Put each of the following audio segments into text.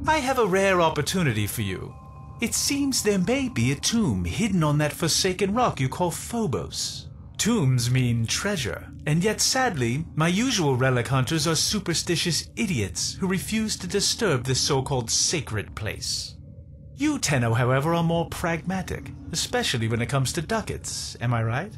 I have a rare opportunity for you. It seems there may be a tomb hidden on that forsaken rock you call Phobos. Tombs mean treasure, and yet sadly, my usual relic hunters are superstitious idiots who refuse to disturb this so-called sacred place. You, Tenno, however, are more pragmatic, especially when it comes to ducats, am I right?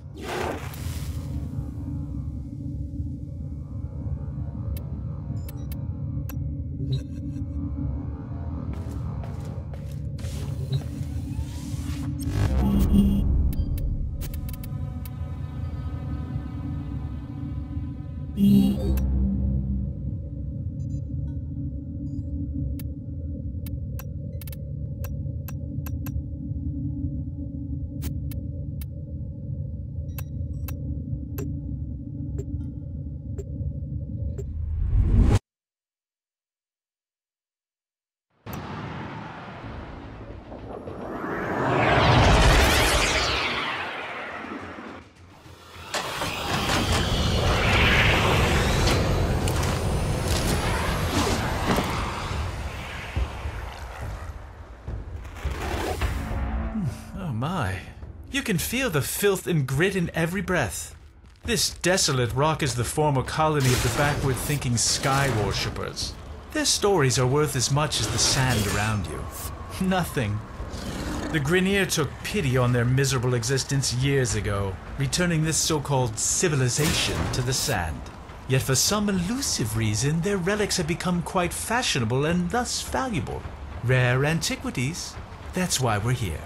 You can feel the filth and grit in every breath. This desolate rock is the former colony of the backward-thinking sky worshippers. Their stories are worth as much as the sand around you. Nothing. The Grineer took pity on their miserable existence years ago, returning this so-called civilization to the sand. Yet for some elusive reason, their relics have become quite fashionable and thus valuable. Rare antiquities. That's why we're here.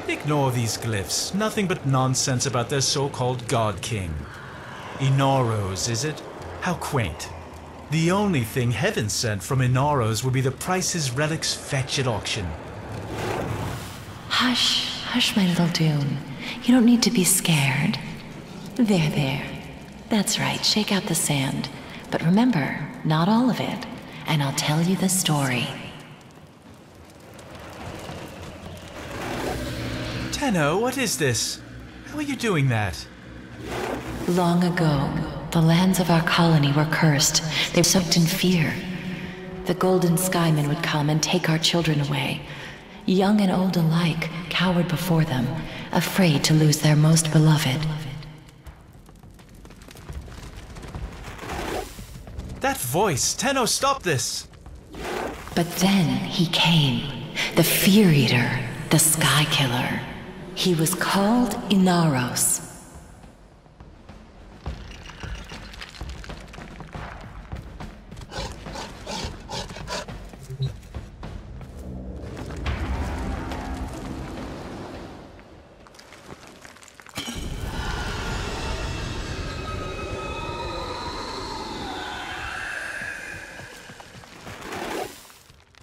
Ignore these glyphs. Nothing but nonsense about their so-called God King. Inaros, is it? How quaint. The only thing heaven sent from Inaros would be the prices relics fetch at auction. Hush, hush, my little Dune. You don't need to be scared. There. That's right, shake out the sand. But remember, not all of it. And I'll tell you the story. Tenno, what is this? How are you doing that? Long ago, the lands of our colony were cursed. They were soaked in fear. The Golden Skymen would come and take our children away. Young and old alike cowered before them, afraid to lose their most beloved. That voice! Tenno, stop this! But then he came. The Fear Eater, the Sky Killer. He was called Inaros.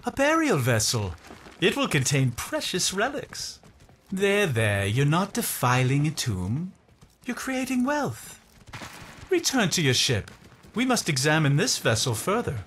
A burial vessel. It will contain precious relics. There, you're not defiling a tomb. You're creating wealth. Return to your ship. We must examine this vessel further.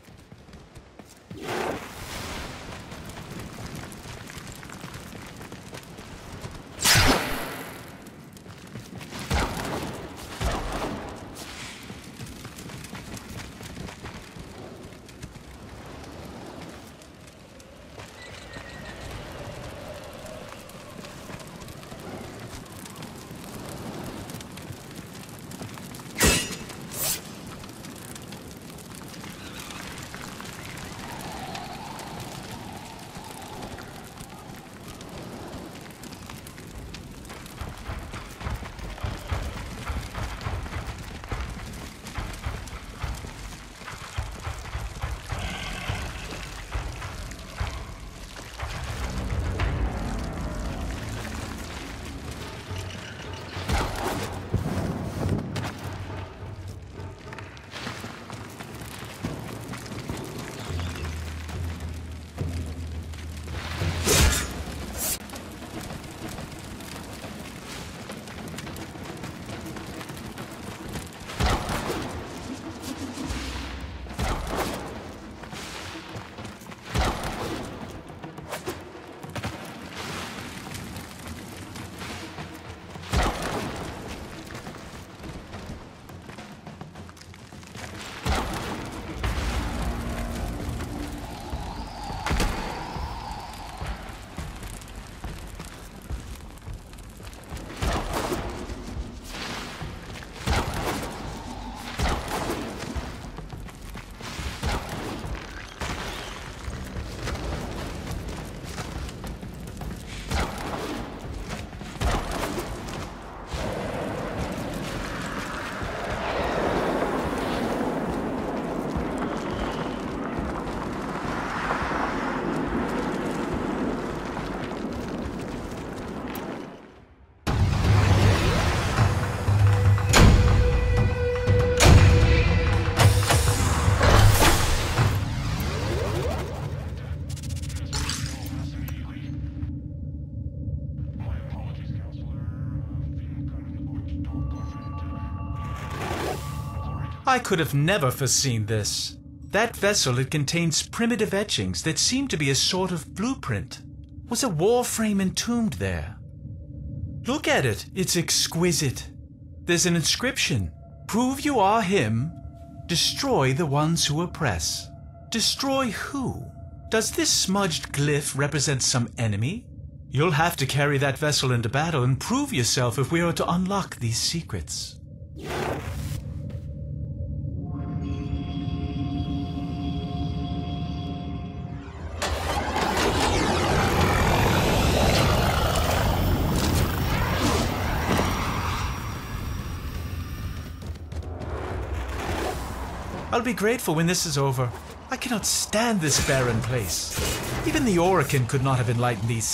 I could have never foreseen this. That vessel, it contains primitive etchings that seem to be a sort of blueprint. Was a Warframe entombed there? Look at it, it's exquisite. There's an inscription. Prove you are him. Destroy the ones who oppress. Destroy who? Does this smudged glyph represent some enemy? You'll have to carry that vessel into battle and prove yourself if we are to unlock these secrets. I'll be grateful when this is over. I cannot stand this barren place. Even the Oracle could not have enlightened these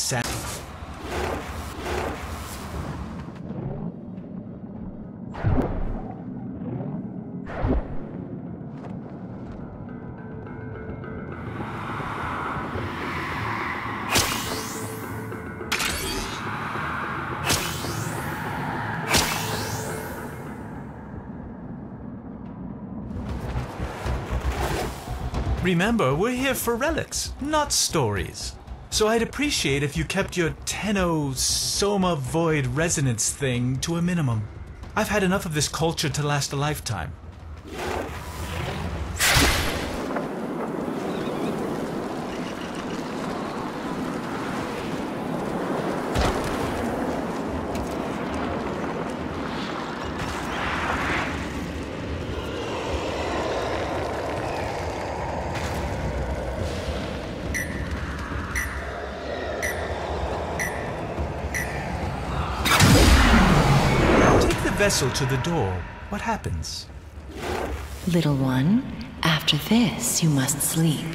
Remember, we're here for relics, not stories. So I'd appreciate if you kept your Tenno-Soma Void Resonance thing to a minimum. I've had enough of this culture to last a lifetime. Vessel to the door. What happens? Little one, after this you must sleep.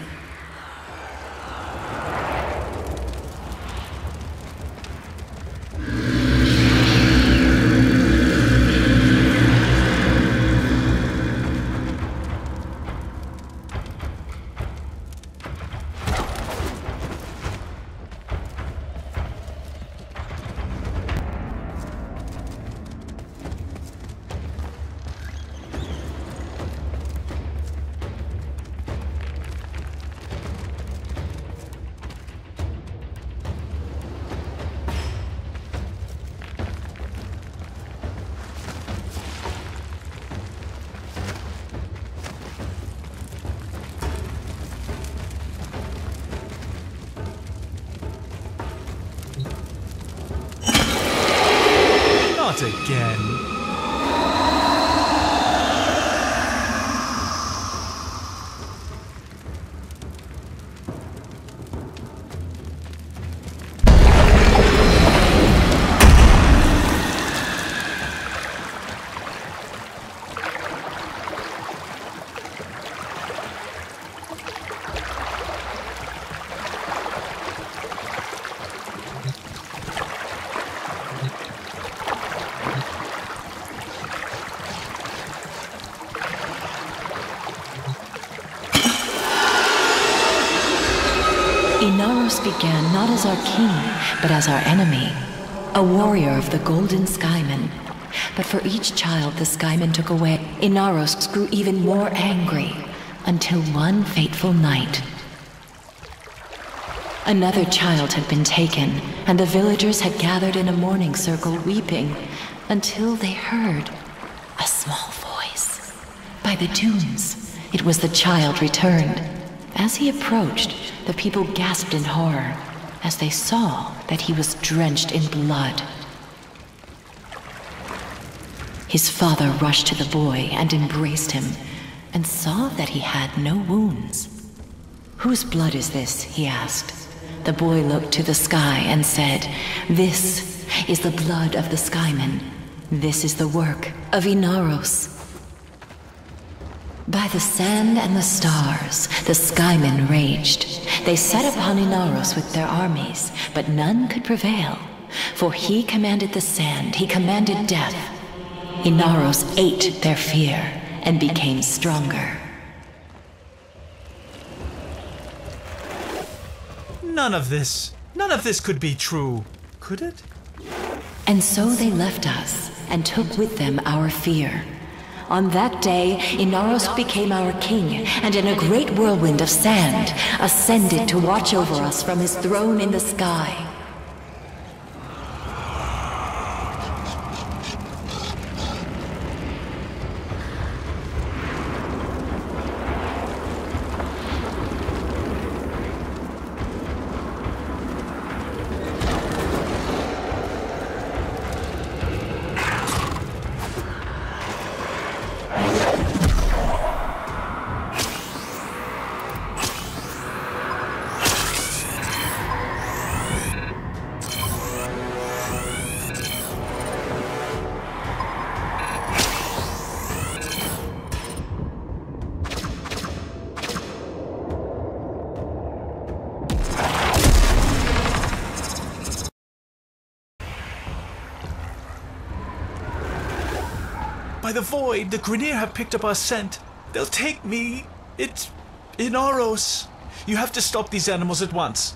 Not again. Inaros began not as our king, but as our enemy, a warrior of the Golden Skymen. But for each child the Skymen took away, Inaros grew even more angry, until one fateful night. Another child had been taken, and the villagers had gathered in a mourning circle weeping, until they heard a small voice. By the dunes, it was the child returned. As he approached, the people gasped in horror as they saw that he was drenched in blood. His father rushed to the boy and embraced him, and saw that he had no wounds. "Whose blood is this?" he asked. The boy looked to the sky and said, "This is the blood of the Skymen. This is the work of Inaros." By the sand and the stars, the Skymen raged. They set upon Inaros with their armies, but none could prevail. For he commanded the sand, he commanded death. Inaros ate their fear and became stronger. None of this could be true, could it? And so they left us and took with them our fear. On that day, Inaros became our king, and in a great whirlwind of sand, ascended to watch over us from his throne in the sky. By the void, the Grineer have picked up our scent. They'll take me. It's Inaros. You have to stop these animals at once.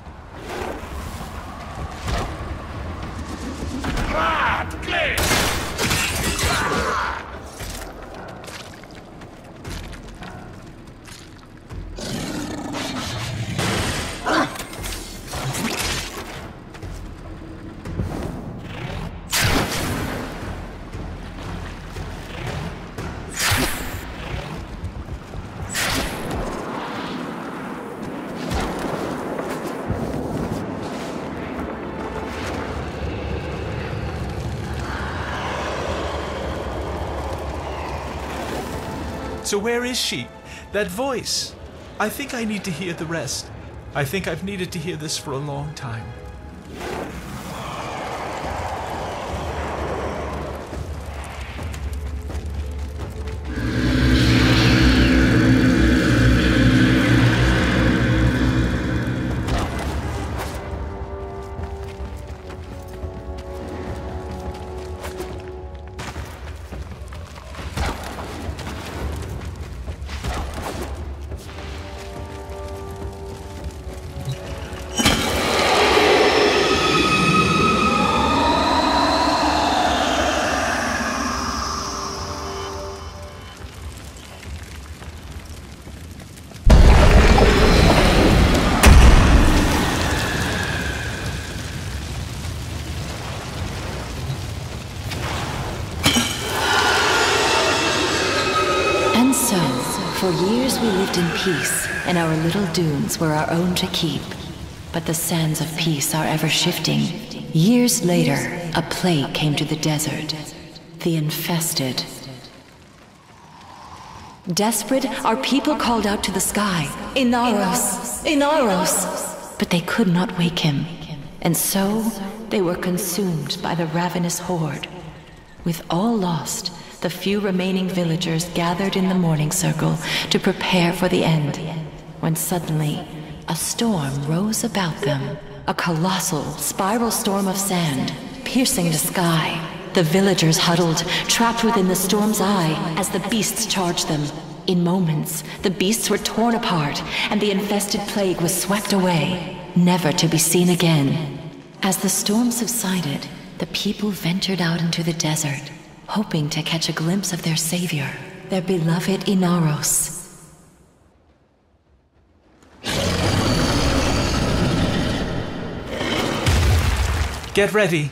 So where is she? That voice? I think I need to hear the rest. I think I've needed to hear this for a long time. For years we lived in peace, and our little dunes were our own to keep. But the sands of peace are ever shifting. Years later, a plague came to the desert. The infested. Desperate, our people called out to the sky, Inaros! Inaros! But they could not wake him. And so, they were consumed by the ravenous horde. With all lost, the few remaining villagers gathered in the morning circle to prepare for the end, when suddenly a storm rose about them. A colossal spiral storm of sand, piercing the sky. The villagers huddled, trapped within the storm's eye as the beasts charged them. In moments, the beasts were torn apart and the infested plague was swept away, never to be seen again. As the storm subsided, the people ventured out into the desert, hoping to catch a glimpse of their savior, their beloved Inaros. Get ready.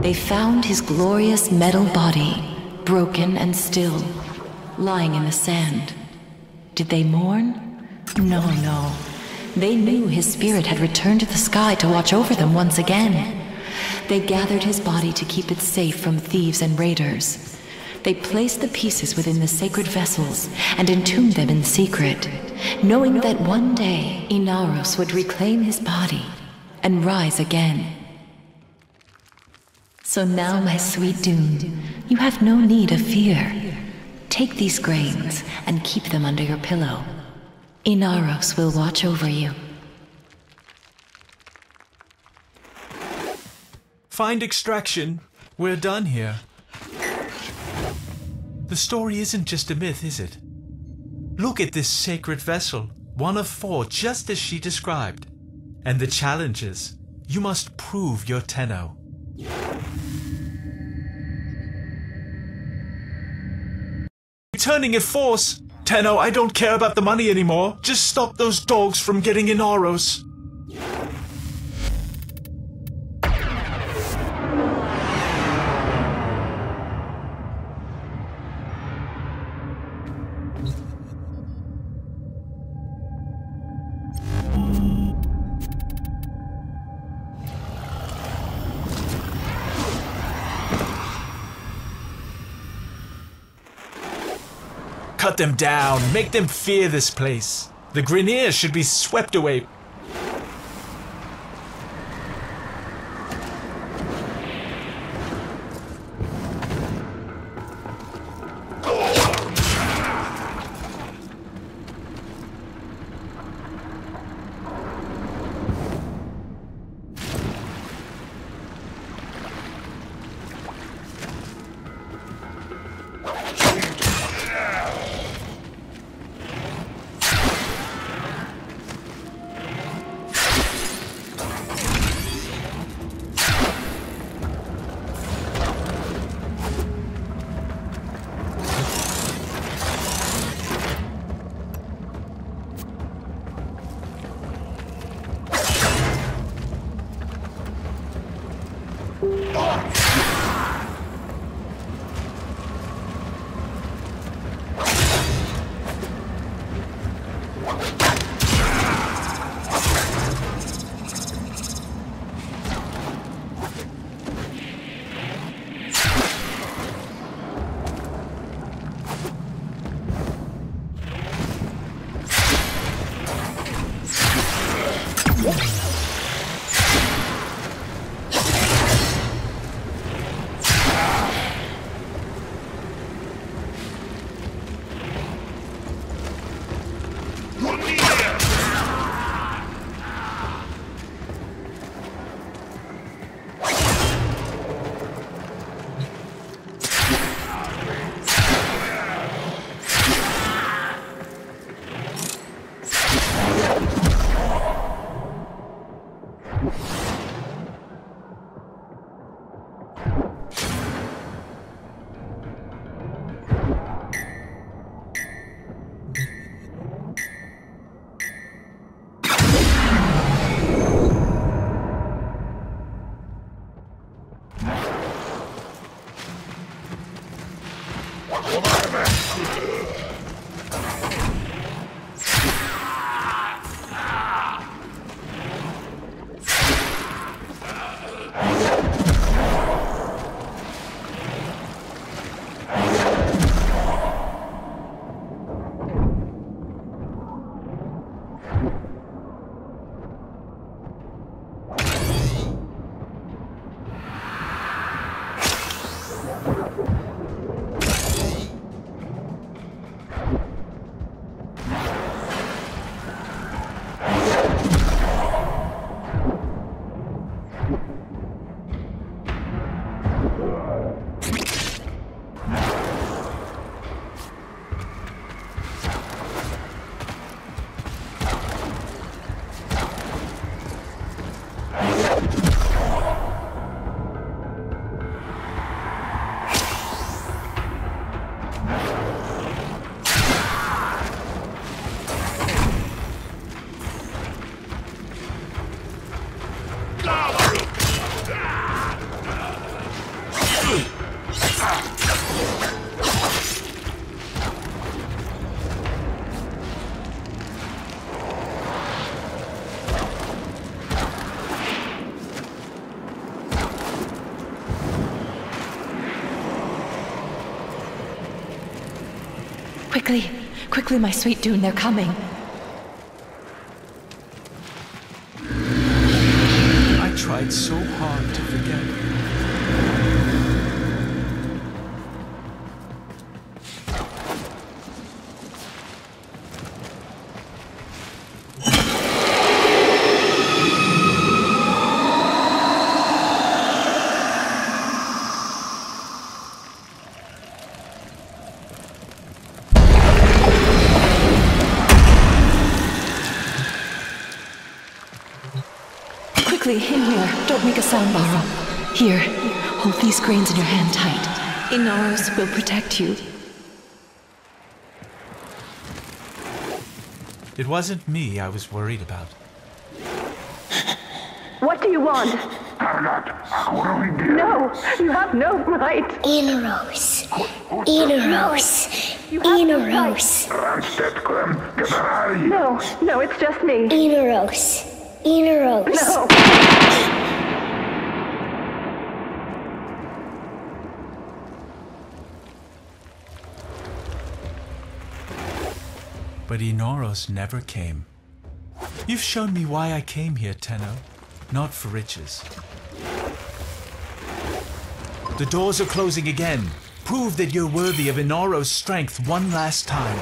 They found his glorious metal body, broken and still, lying in the sand. Did they mourn? No, no. They knew his spirit had returned to the sky to watch over them once again. They gathered his body to keep it safe from thieves and raiders. They placed the pieces within the sacred vessels and entombed them in secret, knowing that one day Inaros would reclaim his body and rise again. So now, my sweet Dune, you have no need of fear. Take these grains and keep them under your pillow. Inaros will watch over you. Find extraction. We're done here. The story isn't just a myth, is it? Look at this sacred vessel, one of 4, just as she described. And the challenge is, you must prove your Tenno. Returning in force! Tenno, I don't care about the money anymore. Just stop those dogs from getting Inaros. Cut them down, make them fear this place. The Grineers should be swept away. Quickly, quickly, my sweet Dune, they're coming. I tried so hard to forget. Quickly, in here. Don't make a sound, Barrow. Here, hold these grains in your hand tight. Inaros will protect you. It wasn't me I was worried about. What do you want? No, you have no right. Inaros. Inaros. Inaros. No, it's just me. Inaros. Inaros. No. But Inaros never came. You've shown me why I came here, Tenno. Not for riches. The doors are closing again. Prove that you're worthy of Inaros' strength one last time.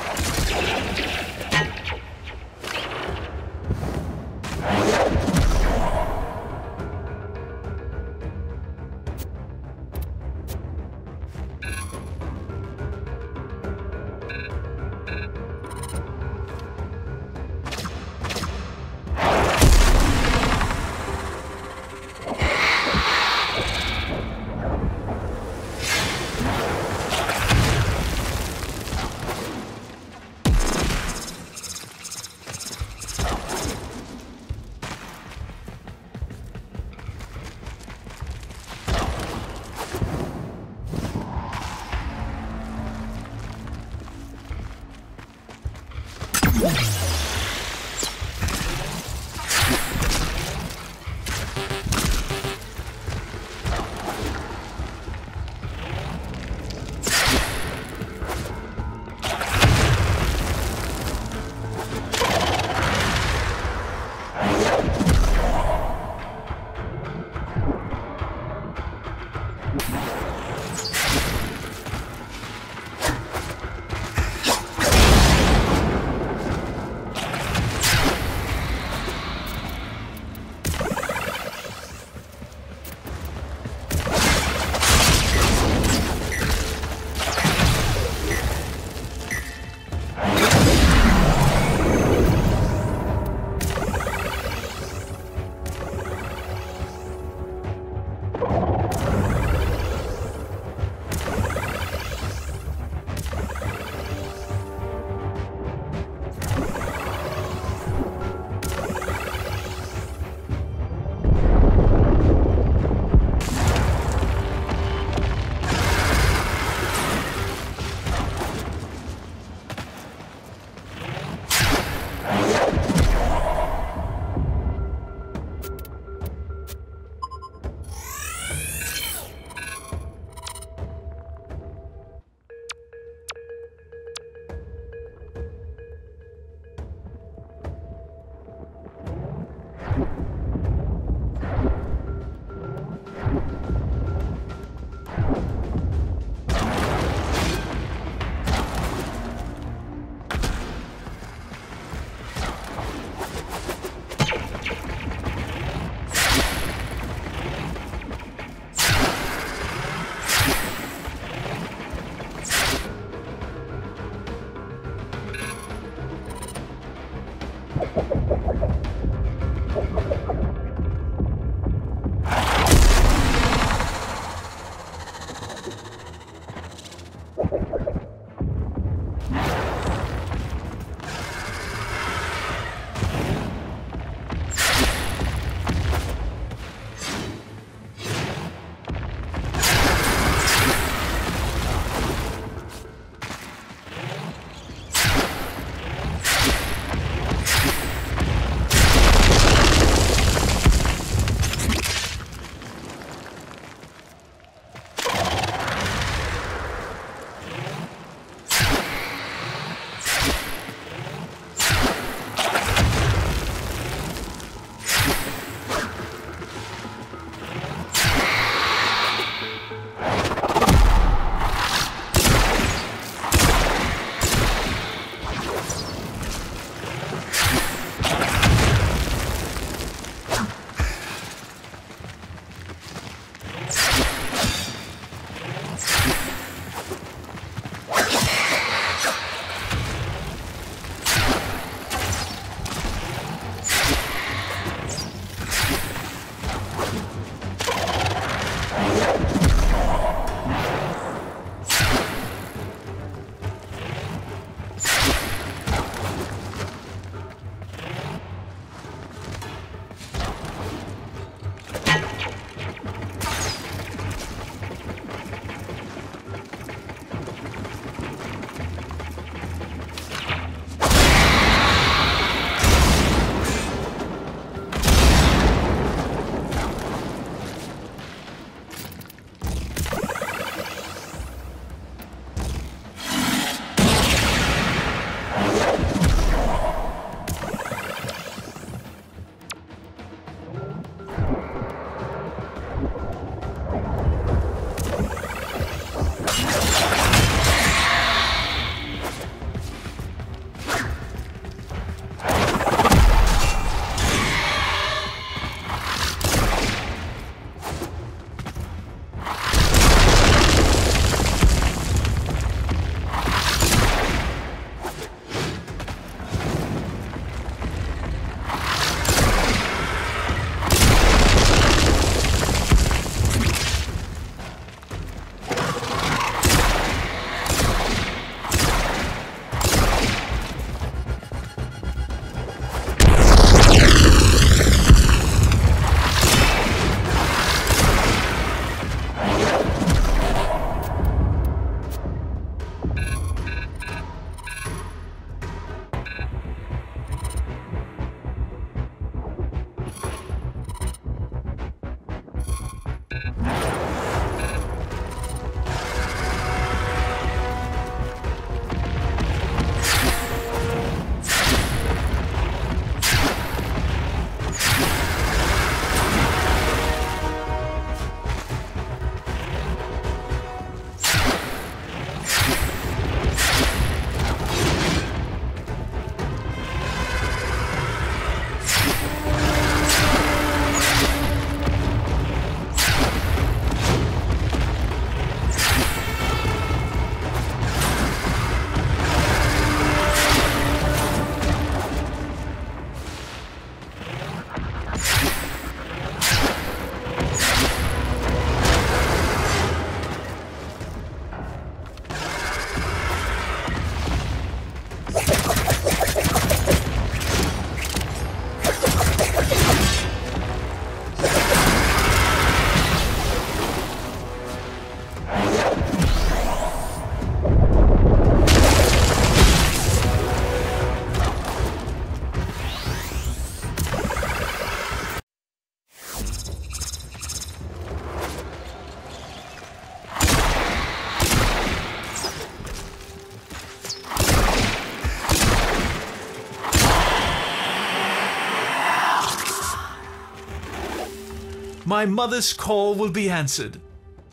My mother's call will be answered.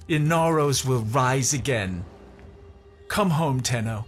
Inaros will rise again. Come home, Tenno.